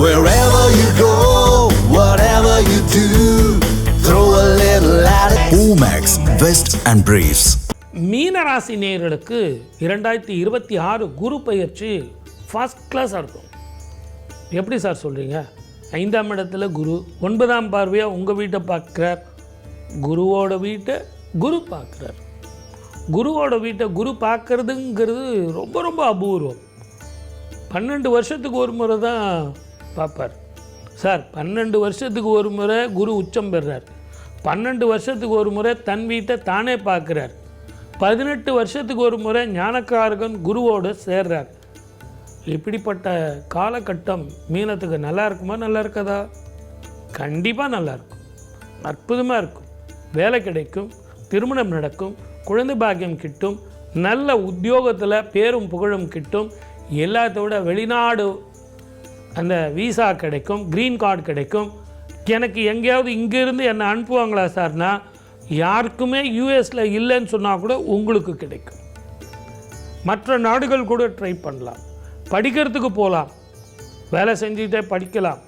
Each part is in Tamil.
Wherever you go, whatever you do, throw a little at it. Omax, Vest and Briefs. மீனராசி நேயர்களுக்கு 2026 குரு பெயர்ச்சி ஃபர்ஸ்ட் கிளாஸ் இருக்கும். எப்படி சார் சொல்கிறீங்க? 5ஆம் இடத்துல குரு, 9ஆம் பார்வையாக உங்கள் வீட்டை பார்க்குறார். குருவோட வீட்டை குரு பார்க்குறார். குருவோட வீட்டை குரு பார்க்குறதுங்கிறது ரொம்ப ரொம்ப அபூர்வம். 12 வருஷத்துக்கு ஒரு முறை தான் பார்ப்பார் சார். 12 வருஷத்துக்கு ஒரு முறை குரு உச்சம் பெறுறார். 12 வருஷத்துக்கு ஒரு முறை தன் வீட்டை தானே பார்க்குறார். 18 வருஷத்துக்கு ஒரு முறை ஞானக்காரகன் குருவோடு சேர்றார். இப்படிப்பட்ட காலகட்டம் மீனத்துக்கு நல்லா இருக்குமா? நல்லா இருக்காதா? கண்டிப்பாக நல்லாயிருக்கும், அற்புதமாக இருக்கும். வேலை கிடைக்கும், திருமணம் நடக்கும், குழந்தை பாக்கியம் கிட்டும், நல்ல உத்தியோகத்தில் பேரும் புகழும் கிட்டும். எல்லாத்தோட வெளிநாடு அந்த விசா கிடைக்கும், க்ரீன் கார்டு கிடைக்கும். எனக்கு எங்கேயாவது இங்கேருந்து என்னை அனுப்புவாங்களா சார்னா, யாருக்குமே யூஎஸில் இல்லைன்னு சொன்னால் கூட உங்களுக்கு கிடைக்கும். மற்ற நாடுகள் கூட ட்ரை பண்ணலாம், படிக்கிறதுக்கு போகலாம், வேலை செஞ்சுக்கிட்டே படிக்கலாம்.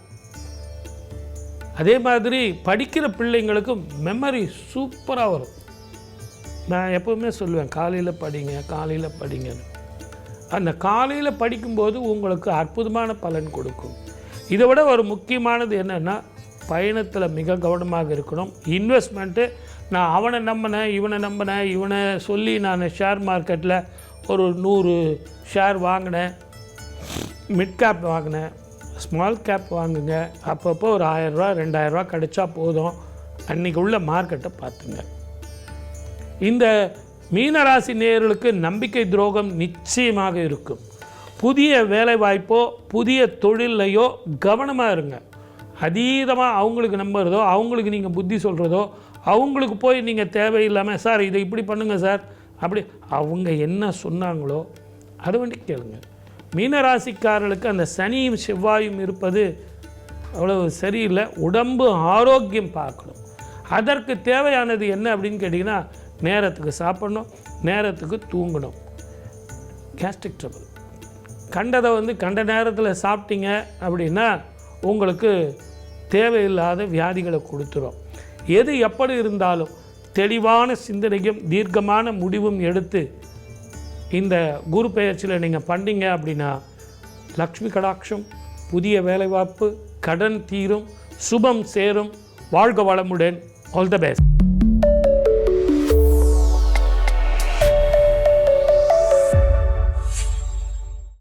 அதே மாதிரி படிக்கிற பிள்ளைங்களுக்கு மெமரி சூப்பராக வரும். நான் எப்போவுமே சொல்லுவேன், காலையில் படிங்க, காலையில் படிங்கன்னு. அந்த காலையில் படிக்கும்போது உங்களுக்கு அற்புதமான பலன் கொடுக்கும். இதை விட ஒரு முக்கியமானது என்னென்னா, பயணத்தில் மிக கவனமாக இருக்கணும். இன்வெஸ்ட்மெண்ட்டு, நான் அவனை நம்பினேன், இவனை சொல்லி நான் ஷேர் மார்க்கெட்டில் ஒரு 100 ஷேர் வாங்கினேன், மிட் கேப் வாங்கினேன், ஸ்மால் கேப் வாங்குங்க. அப்பப்போ ஒரு 1000 ரூபா 2000 ரூபா கிடைச்சா போதும். அன்றைக்கி உள்ள மார்க்கெட்டை பார்த்துங்க. இந்த மீனராசி நேயர்களுக்கு நம்பிக்கை துரோகம் நிச்சயமாக இருக்கும். புதிய வேலை வாய்ப்போ புதிய தொழிலையோ கவனமாக இருங்க. அதீதமாக அவங்களுக்கு நம்புறதோ, அவங்களுக்கு நீங்கள் புத்தி சொல்கிறதோ, அவங்களுக்கு போய் நீங்கள் தேவையில்லாமல் சார் இதை இப்படி பண்ணுங்கள் சார் அப்படி அவங்க என்ன சொன்னாங்களோ அதை வேண்டி கேளுங்க. மீனராசிக்காரர்களுக்கு அந்த சனியும் செவ்வாயும் இருப்பது அவ்வளவு சரியில்லை. உடம்பு ஆரோக்கியம் பார்க்கணும். அதற்கு தேவையானது என்ன அப்படின்னு கேட்டிங்கன்னா, நேரத்துக்கு சாப்பிடணும், நேரத்துக்கு தூங்கணும். கேஸ்ட்ரிக் ட்ரபிள் கண்டதை கண்ட நேரத்தில் சாப்பிட்டீங்க அப்படின்னா உங்களுக்கு தேவையில்லாத வியாதிகளை கொடுத்துரும். எது எப்படி இருந்தாலும் தெளிவான சிந்தனையும் தீர்க்கமான முடிவும் எடுத்து இந்த குரு பெயர்ச்சியில் நீங்கள் பண்ணீங்க அப்படின்னா லக்ஷ்மி கடாட்சம், புதிய வேலைவாய்ப்பு, கடன் தீரும், சுபம் சேரும். வாழ்க வளமுடன். All the best.